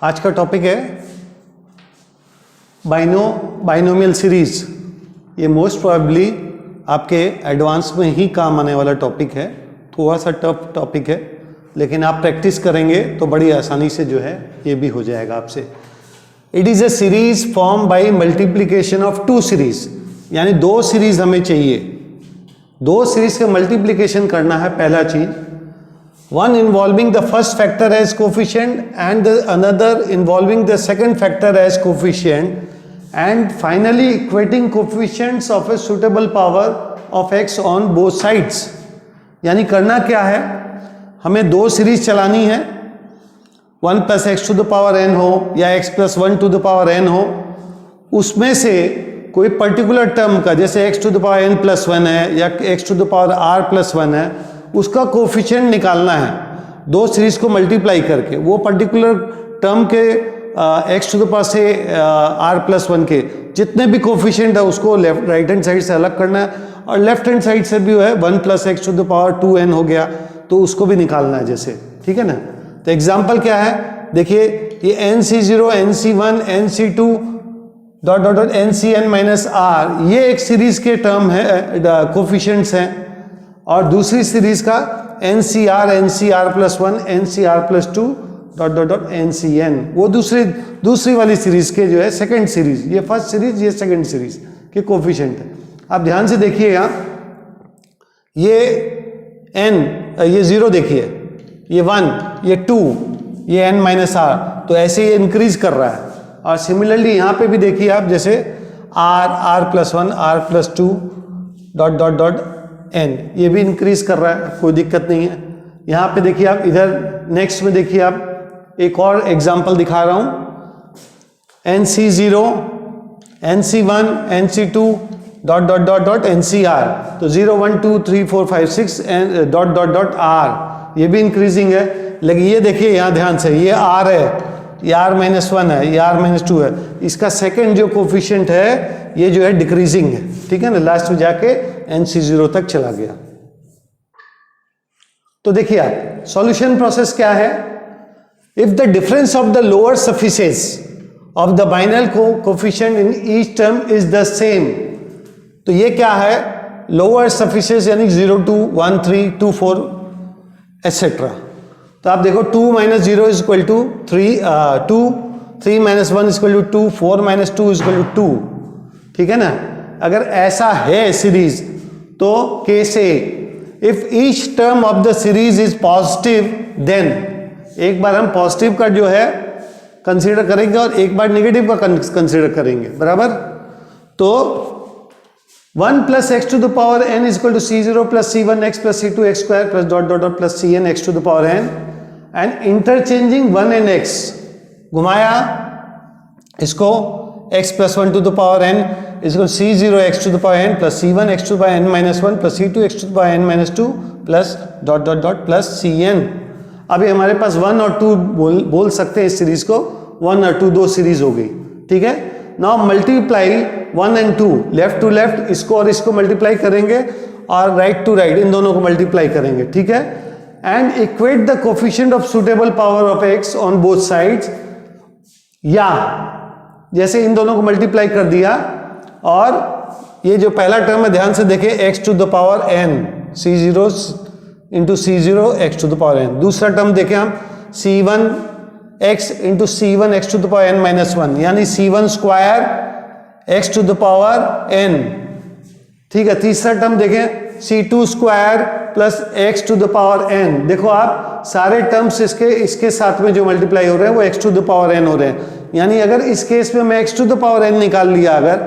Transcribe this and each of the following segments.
आज का टॉपिक है बाइनोमियल सीरीज। ये मोस्ट प्रोबेबली आपके एडवांस में ही काम आने वाला टॉपिक है। थोड़ा सा टफ टॉपिक है, लेकिन आप प्रैक्टिस करेंगे तो बड़ी आसानी से जो है ये भी हो जाएगा आपसे। It is a series form by multiplication of two series, यानी दो सीरीज हमें चाहिए। दो सीरीज का मल्टीप्लिकेशन करना है। पहला चीज, one involving the first factor as coefficient and the another involving the second factor as coefficient, and finally equating coefficients of a suitable power of x on both sides। यानी करना क्या है, हमें दो सीरीज चलानी है, 1 + x to the power n हो या x + 1 to the power n हो। उसमें से कोई पर्टिकुलर टर्म का, जैसे x to the power n + 1 है या x to the power r + 1 है, उसका कोफिशिएंट निकालना है दो सीरीज को मल्टीप्लाई करके। वो पर्टिकुलर टर्म के x टू द पावर से r + 1 के जितने भी कोफिशिएंट है उसको लेफ्ट राइट हैंड साइड से अलग करना है, और लेफ्ट हैंड साइड से भी है 1 + x to the power 2n हो गया, तो उसको भी निकालना है जैसे। ठीक है ना। तो एग्जाम्पल क्या है, देखिए ये nc0 nc1 nc2 ... ncn - r, ये एक सीरीज के टर्म है, कोफिशिएंट्स हैं। और दूसरी सीरीज का ncr ncr + 1 ncr + 2 ... ncn, वो दूसरी वाली सीरीज के जो है सेकंड सीरीज, ये फर्स्ट सीरीज ये सेकंड सीरीज के कोफिशिएंट है। आप ध्यान से देखिएगा, ये n, ये 0 देखिए, ये 1, ये 2, ये n - r, तो ऐसे ये इंक्रीज कर रहा है। और सिमिलरली यहाँ पे भी देखिए आप, जैसे r + 1 r + 2 ... n, ये भी इंक्रीज कर रहा है, कोई दिक्कत नहीं है। यहाँ पे देखिए आप, इधर नेक्स्ट में देखिए आप, एक और एग्जांपल दिखा रहा हूँ, nc0 nc1 nc2 ... ncr, तो 0 1 2 3 4 5 6 ... r, ये भी इंक्रीजिंग है। लेकिन ये देखिए यहाँ ध्यान से, ये r है, ये r - 1 है, ये r - 2 है, इसका सेकेंड जो कोफिशिएंट है ये जो है डिक्रीजिंग है। ठीक है ना, लास्ट में जाके nc0 तक चला गया। तो देखिए आप, सॉल्यूशन प्रोसेस क्या है। If the difference of the lower suffixes of the binomial coefficient in each term is the same, तो ये क्या है, लोअर सफिसेस यानी 0 2 1 3 2 4 एटसेट्रा। तो आप देखो 2 - 0 = 3, 2, 3 - 1 = 2, 4 - 2 = 2। ठीक है ना। अगर ऐसा है सीरीज, तो case A, if each term of the series is positive, then एक बार हम पॉजिटिव का जो है कंसीडर करेंगे और एक बार नेगेटिव का कंसीडर करेंगे, बराबर। तो 1 + x to the power n = c0 + c1x + c2x² + ... cn x to the power n, and interchanging 1 and x, घुमाया इसको, x + 1 to the power n = c0 x to the power n + c1 x to the power n - 1 + c2 x to the power n - 2 + ... cn। अभी हमारे पास 1 और 2 बोल सकते हैं इस series को, 1 और 2 दो सीरीज हो गई। ठीक है। Now multiply 1 and 2, left to left, इसको और इसको मल्टीप्लाई करेंगे, और राइट टू राइट इन दोनों को मल्टीप्लाई करेंगे। ठीक है। And equate the coefficient of suitable power of x on both sides, या जैसे इन दोनों को मल्टीप्लाई कर दिया, और ये जो पहला टर्म है ध्यान से देखें, x to the power n, c0 × c0 x to the power n। दूसरा टर्म देखें हम, c1x × c1 x to the power n - 1, यानी c1² x to the power n। ठीक है। तीसरा टर्म देखें, c2² + x to the power n। देखो आप, सारे टर्म्स इसके साथ में जो मल्टीप्लाई हो रहे हैं वो x to the power n हो रहे हैं। यानी अगर इस केस में मैं x to the power n निकाल लिया अगर,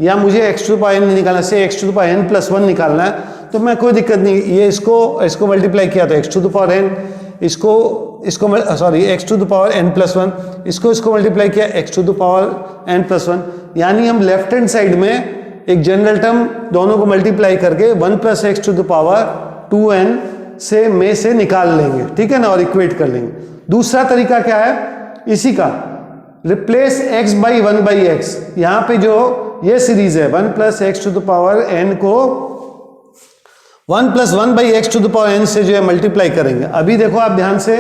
या मुझे x to the power n नहीं निकालना, से x to the power n + 1 निकालना है, तो मैं कोई दिक्कत नहीं, ये इसको मल्टीप्लाई किया तो x to the power n, x to the power n + 1, इसको मल्टीप्लाई किया x to the power n + 1, यानी हम लेफ्ट हैंड साइड में एक जनरल टर्म दोनों को मल्टीप्लाई करके 1 + x to the power 2n से निकाल लेंगे। ठीक है ना, और इक्वेट कर लेंगे। दूसरा तरीका क्या है इसी का, रिप्लेस x by 1/x। यहां पे जो ये सीरीज है 1 + x to the power n को 1 + 1/x to the power n से जो है मल्टीप्लाई करेंगे। अभी देखो आप ध्यान से,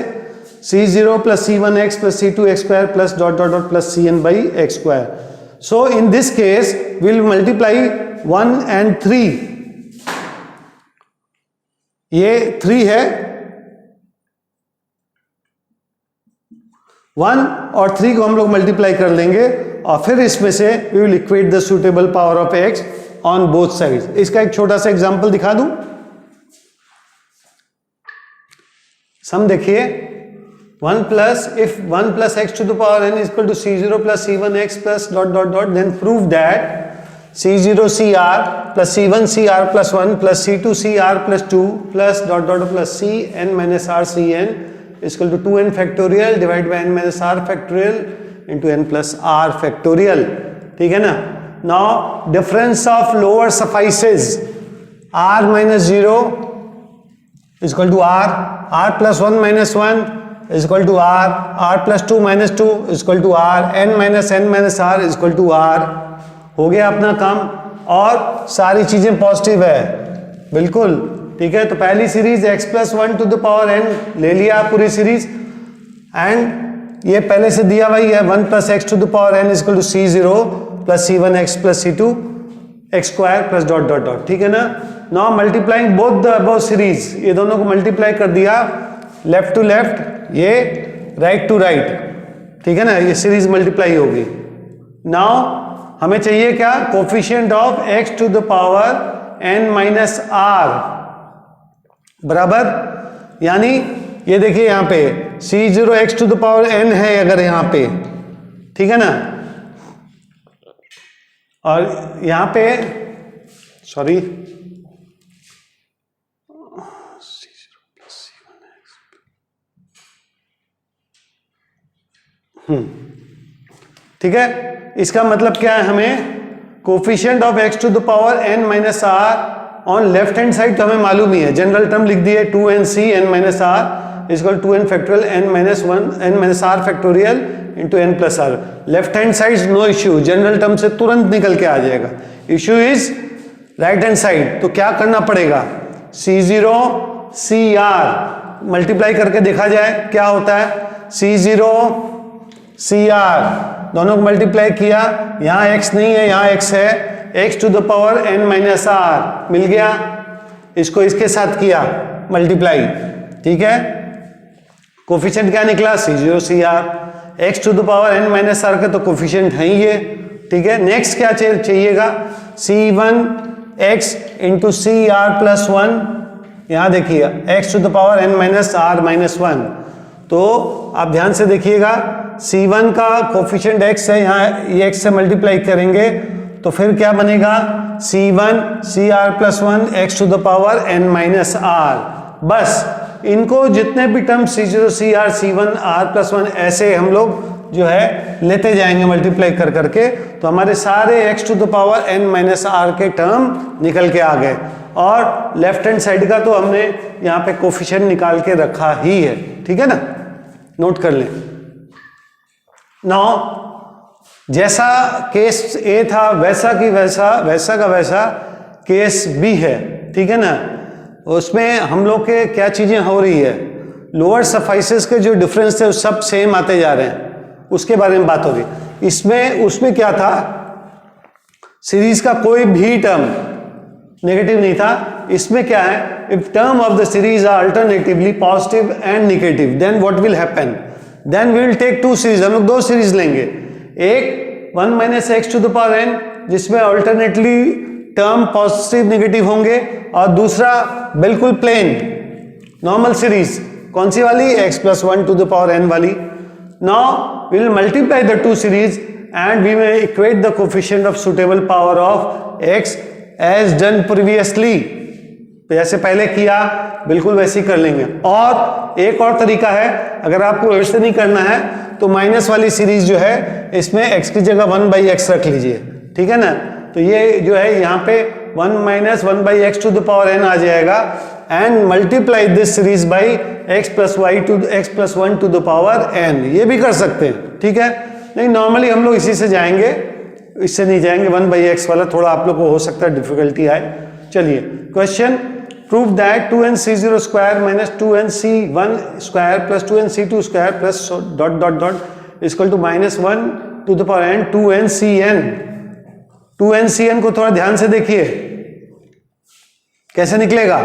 C0 plus C1x plus C2x square plus dot dot dot plus Cn by x square. So in this case we will multiply 1 and 3. ये 3 है, 1 और 3 को हम लोग मल्टीप्लाई कर लेंगे और फिर इसमें से we will equate the suitable power of x on both sides. इसका एक छोटा सा एग्जांपल दिखा दूं. सम देखिए, 1 plus, if 1 plus x to the power n is equal to C0 plus C1x plus dot dot dot, then prove that C0 CR plus C1 CR plus 1 plus C2 CR plus 2 plus dot dot plus Cn minus R Cn is equal to 2n factorial divided by n minus R factorial into n plus R factorial. ठीक है ना? Now difference of lower suffices R minus 0 is equal to R plus 1 minus 1 is equal to R plus 2 minus 2 is equal to R, n minus R is equal to R. हो गया अपना काम और सारी चीजें पॉजिटिव है, बिल्कुल ठीक है. तो पहली series x plus 1 to the power n ले लिया पूरी सीरीज, एंड ये पहले से दिया हुआ है 1 plus x to the power n is equal to C0 plus C1x plus C2 x square plus dot dot dot. ठीक है ना? Now multiplying both the above series, ये दोनों को मल्टीप्लाई कर दिया, लेफ्ट टू लेफ्ट, ये राइट टू राइट. ठीक है ना? ये सीरीज मल्टीप्लाई होगी. नाउ हमें चाहिए क्या? Coefficient of x to the power n minus r बराबर, यानी ये देखिए यहां पे C0 x to the power n है अगर यहां पे, ठीक है ना, और यहां पे सॉरी ठीक है. इसका मतलब क्या है? हमें coefficient of x to the power n minus r on left hand side तो हमें मालूम ही है, जनरल टर्म लिख दिए 2nc n minus r is equal 2n factorial n minus 1 n minus r factorial into n plus r. Left hand side no issue, general term से तुरंत निकल के आ जाएगा. Issue is right hand side. तो क्या करना पड़ेगा? C0 CR मल्टीप्लाई करके देखा जाए क्या होता है. C0 CR दोनों को मल्टीप्लाई किया, यहां x नहीं है यहां x है, x to the power n minus r मिल गया, इसको इसके साथ किया मल्टीप्लाई. ठीक है, कोफिशिएंट क्या निकला? C0 CR. x to the power n minus r के तो कोफिशिएंट है ही ये. ठीक है, नेक्स्ट क्या चाहिएगा? C1x into CR plus 1. यहां देखिए x to the power n minus r minus 1. तो आप ध्यान से देखिएगा, C1 का कोफिशिएंट x है, यहाँ ये x से मल्टीप्लाई करेंगे तो फिर क्या बनेगा? C1 CR plus 1 x to the power n minus r. बस इनको जितने भी term C0 CR C1 R plus 1 ऐसे हम लोग जो है लेते जाएंगे मल्टीप्लाई कर करके, तो हमारे सारे x to the power n minus r के टर्म निकल के आ गए. और लेफ्ट हैंड साइड का तो हमने यहाँ पे कोफिशिएंट निकाल के रखा ही है. ठीक है ना? नोट कर लें. नाउ जैसा केस ए था वैसा की वैसा का वैसा केस बी है. ठीक है ना? उसमें हम लोग के क्या चीजें हो रही है, लोअर सफाइसेस के जो डिफरेंस थे सब सेम आते जा रहे हैं, उसके बारे में बात हो रही. उसमें क्या था? सीरीज का कोई भी टर्म नेगेटिव नहीं था. इसमें क्या है? If term of the series are alternatively positive and negative, then what will happen? Then we will take two series. हम लोग दो सीरीज लेंगे, एक 1 minus x to the power n जिसमें अल्टरनेटली टर्म पॉजिटिव नेगेटिव होंगे, और दूसरा बिल्कुल प्लेन नॉर्मल सीरीज. कौन सी वाली? x plus 1 to the power n वाली. Now we will multiply the two series and we may equate the coefficient of suitable power of x as done previously. जैसे पहले किया बिल्कुल वैसे ही कर लेंगे. और एक और तरीका है, अगर आपको वैसे नहीं करना है तो माइनस वाली सीरीज जो है इसमें x की जगह 1/x रख लीजिए. ठीक है ना? तो ये जो है यहाँ पे 1 minus 1/x to the power n आ जाएगा, and multiply this series by x plus 1 to the power n. ये भी कर सकते हैं. ठीक है, नहीं नॉर्मली हम लोग इसी से जाएंगे, इससे नहीं जाएंगे. 1/x वाला थोड़ा आप लोग को हो सकता है डिफिकल्टी आए. चलिए question prove that 2nc0 square minus 2nc1 square plus 2nc2 square plus dot dot dot is equal to minus 1 to the power n 2ncn. 2ncn को थोड़ा ध्यान से देखिए कैसे निकलेगा,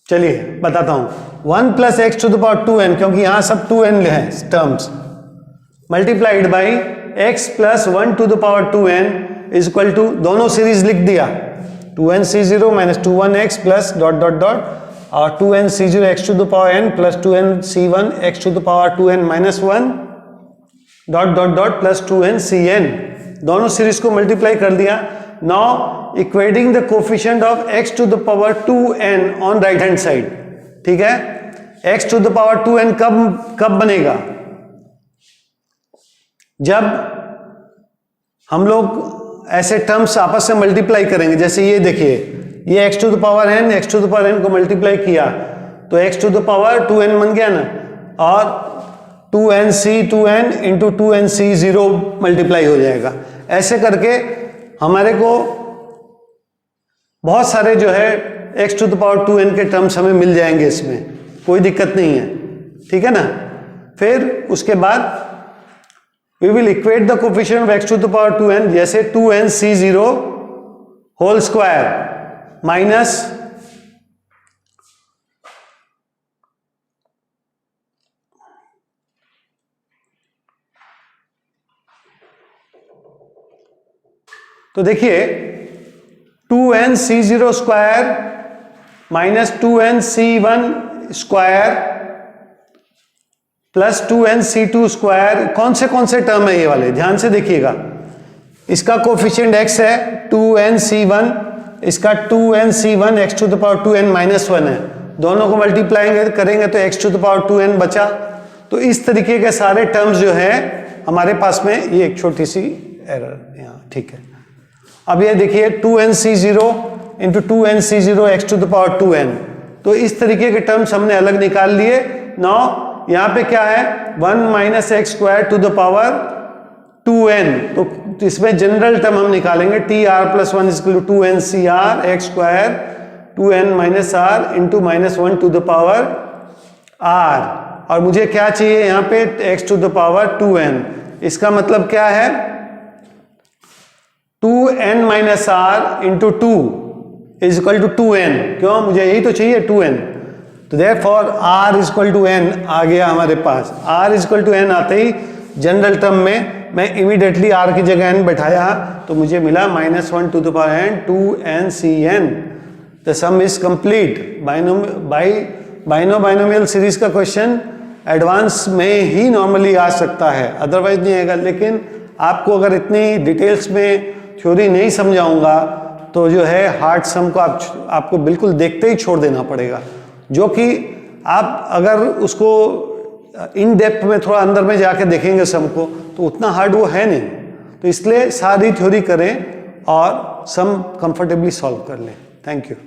चलिए बताता हूं. 1 plus x to the power 2n, क्योंकि यहां सब 2n है terms, multiplied by x plus 1 to the power 2n is equal to, दोनों सीरीज लिख दिया, 2nc0 minus 2n(x) plus dot dot dot और 2nc0 x to the power n plus 2nc1 x to the power 2n minus 1 dot dot dot plus 2ncn. दोनों series को multiply कर दिया. Now equating the coefficient of x to the power 2n on right hand side. ठीक है, x to the power 2n कब बनेगा, जब हम लोग ऐसे टर्म्स आपस में मल्टीप्लाई करेंगे. जैसे ये देखिए, ये x to the power n, x to the power n को मल्टीप्लाई किया तो x to the power 2n बन गया ना, और 2nc2n इंटू 2nc0 मल्टीप्लाई हो जाएगा. ऐसे करके हमारे को बहुत सारे जो है x to the power 2n के टर्म्स हमें मिल जाएंगे, इसमें कोई दिक्कत नहीं है. ठीक है ना. फिर उसके बाद we will equate the coefficient of x to the power 2n, जैसे 2nc0 whole square minus तो देखिए 2nc0 square minus 2nc1 square plus 2nc2 square, कौन से टर्म है ये वाले, ध्यान से देखिएगा. इसका कोफिशिएंट x है 2nc1, इसका 2nc1 x to the power 2n minus 1 है. दोनों को मल्टीप्लाई करेंगे तो x to the power 2n बचा. तो इस तरीके के सारे टर्म्स जो है हमारे पास में, ये एक छोटी सी एरर यहाँ. ठीक है, अब ये देखिए 2nc0 into 2nc0 x to the power 2n. तो इस तरीके के टर्म्स हमने अलग निकाल लिए. नाउ यहां पे क्या है, 1 minus x square to the power 2n. तो इसमें जनरल टर्म हम निकालेंगे, T R plus 1 is 2nc r x square 2n minus r into minus 1 to the power r. और मुझे क्या चाहिए यहाँ पे, x to the power 2n. इसका मतलब क्या है, 2n minus r into 2 is equal to 2n. क्यों, मुझे यही तो चाहिए 2n. तो therefore r is equal to n आ गया हमारे पास. r is equal to n आते ही जनरल टर्म में मैं इमीडिएटली r की जगह n बैठाया तो मुझे मिला minus 1 to the power n 2ncn. The sum is complete. Binomial series का क्वेश्चन एडवांस में ही नॉर्मली आ सकता है, अदरवाइज नहीं आएगा. लेकिन आपको अगर इतनी डिटेल्स में थ्योरी नहीं समझाऊंगा तो जो है हार्ड सम को आपको बिल्कुल देखते ही छोड़ देना पड़ेगा, जो कि आप अगर उसको इन डेप्थ में थोड़ा अंदर में जाके देखेंगे सम को तो उतना हार्ड वो है नहीं. तो इसलिए सारी थ्योरी करें और सम कंफर्टेबली सॉल्व कर लें. Thank you.